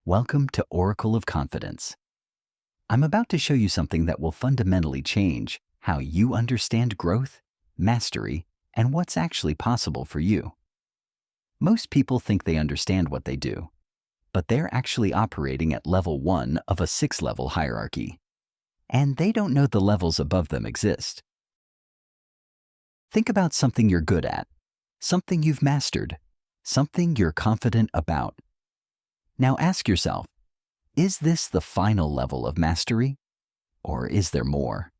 Welcome to Oracle of Confidence. I'm about to show you something that will fundamentally change how you understand growth, mastery, and what's actually possible for you. Most people think they understand what they do, but they're actually operating at level 1 of a 6-level hierarchy, and they don't know the levels above them exist. Think about something you're good at, something you've mastered, something you're confident about. Now ask yourself, is this the final level of mastery, or is there more?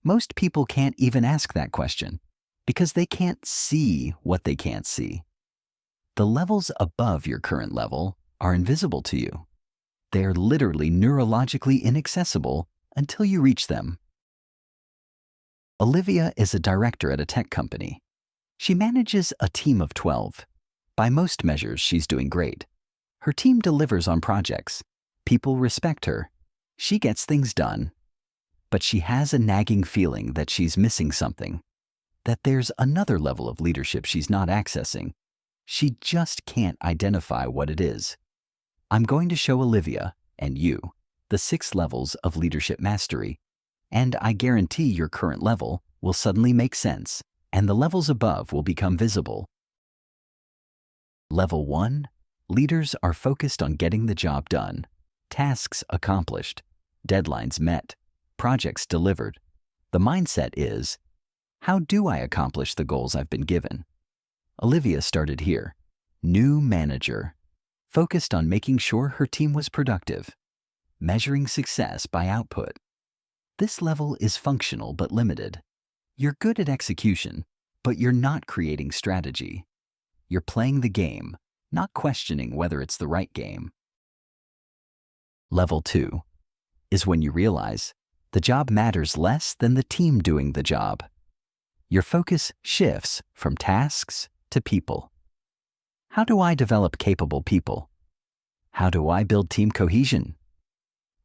Most people can't even ask that question because they can't see what they can't see. The levels above your current level are invisible to you. They're literally neurologically inaccessible until you reach them. Olivia is a director at a tech company. She manages a team of 12. By most measures, she's doing great. Her team delivers on projects. People respect her. She gets things done. But she has a nagging feeling that she's missing something, that there's another level of leadership she's not accessing. She just can't identify what it is. I'm going to show Olivia and you the 6 levels of leadership mastery, and I guarantee your current level will suddenly make sense and the levels above will become visible. Level 1. Leaders are focused on getting the job done, tasks accomplished, deadlines met, projects delivered. The mindset is, how do I accomplish the goals I've been given? Olivia started here, new manager, focused on making sure her team was productive, measuring success by output. This level is functional but limited. You're good at execution, but you're not creating strategy. You're playing the game, not questioning whether it's the right game. Level 2 is when you realize the job matters less than the team doing the job. Your focus shifts from tasks to people. How do I develop capable people? How do I build team cohesion?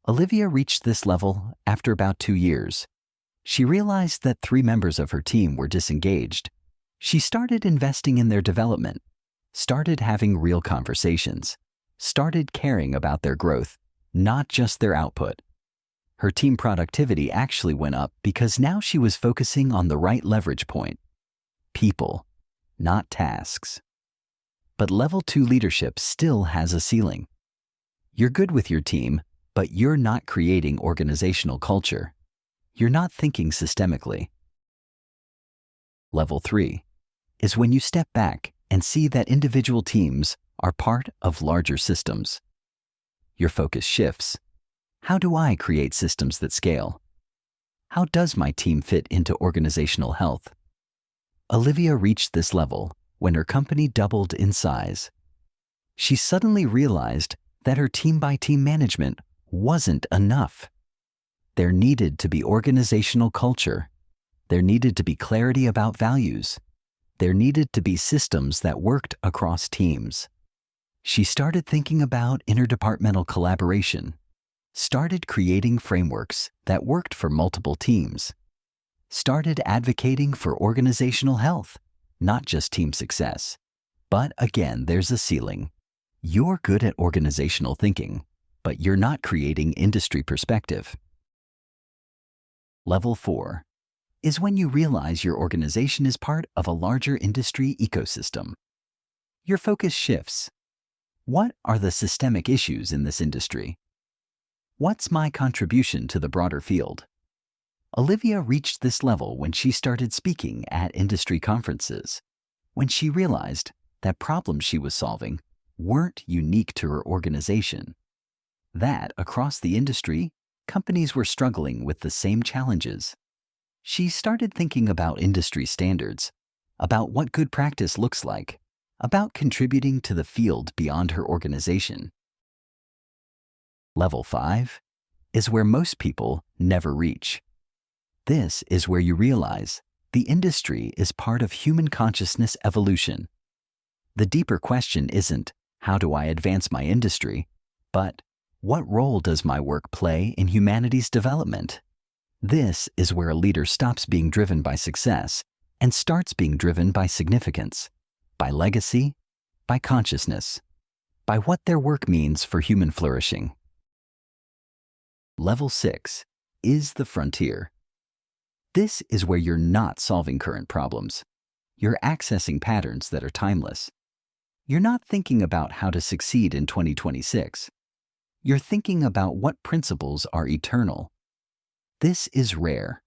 Olivia reached this level after about 2 years. She realized that 3 members of her team were disengaged. She started investing in their development, started having real conversations, started caring about their growth, not just their output. Her team productivity actually went up because now she was focusing on the right leverage point: people, not tasks. But level 2 leadership still has a ceiling. You're good with your team, but you're not creating organizational culture. You're not thinking systemically. Level 3 is when you step back and see that individual teams are part of larger systems. Your focus shifts. How do I create systems that scale? How does my team fit into organizational health? Olivia reached this level when her company doubled in size. She suddenly realized that her team-by-team management wasn't enough. There needed to be organizational culture. There needed to be clarity about values. There needed to be systems that worked across teams. She started thinking about interdepartmental collaboration, started creating frameworks that worked for multiple teams, started advocating for organizational health, not just team success. But again, there's a ceiling. You're good at organizational thinking, but you're not creating industry perspective. Level 4 is when you realize your organization is part of a larger industry ecosystem. Your focus shifts. What are the systemic issues in this industry? What's my contribution to the broader field? Olivia reached this level when she started speaking at industry conferences, when she realized that problems she was solving weren't unique to her organization, that across the industry, companies were struggling with the same challenges. She started thinking about industry standards, about what good practice looks like, about contributing to the field beyond her organization. Level 5 is where most people never reach. This is where you realize the industry is part of human consciousness evolution. The deeper question isn't, how do I advance my industry, but what role does my work play in humanity's development? This is where a leader stops being driven by success and starts being driven by significance, by legacy, by consciousness, by what their work means for human flourishing. Level 6 is the frontier. This is where you're not solving current problems. You're accessing patterns that are timeless. You're not thinking about how to succeed in 2026. You're thinking about what principles are eternal. This is rare.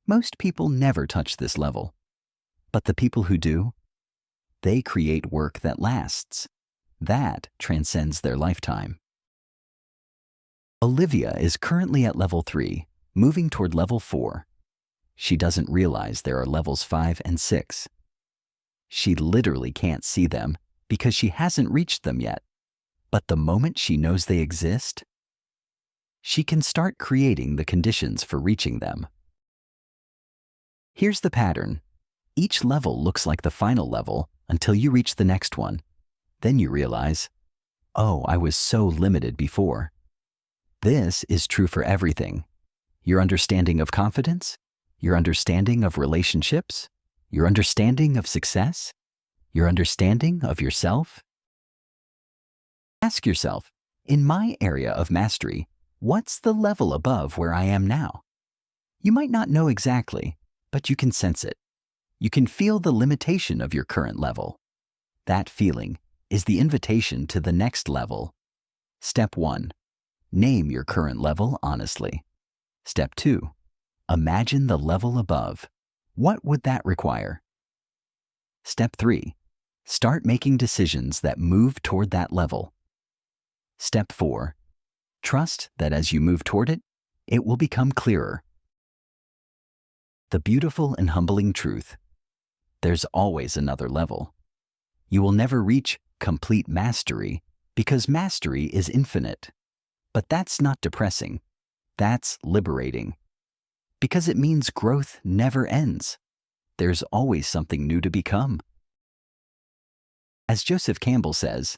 Most people never touch this level. But the people who do, they create work that lasts. That transcends their lifetime. Olivia is currently at level 3, moving toward level 4. She doesn't realize there are levels 5 and 6. She literally can't see them because she hasn't reached them yet. But the moment she knows they exist, she can start creating the conditions for reaching them. Here's the pattern. Each level looks like the final level until you reach the next one. Then you realize, oh, I was so limited before. This is true for everything. Your understanding of confidence, your understanding of relationships, your understanding of success, your understanding of yourself. Ask yourself, in my area of mastery, what's the level above where I am now? You might not know exactly, but you can sense it. You can feel the limitation of your current level. That feeling is the invitation to the next level. Step 1. Name your current level honestly. Step 2. Imagine the level above. What would that require? Step 3. Start making decisions that move toward that level. Step 4. Trust that as you move toward it, it will become clearer. The beautiful and humbling truth. There's always another level. You will never reach complete mastery because mastery is infinite. But that's not depressing. That's liberating. Because it means growth never ends. There's always something new to become. As Joseph Campbell says,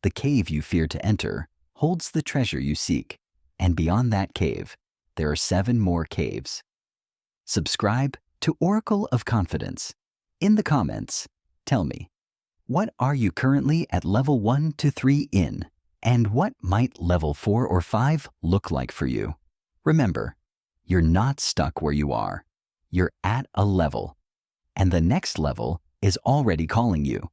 the cave you fear to enter holds the treasure you seek, and beyond that cave, there are 7 more caves. Subscribe to Oracle of Confidence. In the comments, tell me, what are you currently at level 1 to 3 in? And what might level 4 or 5 look like for you? Remember, you're not stuck where you are. You're at a level, and the next level is already calling you.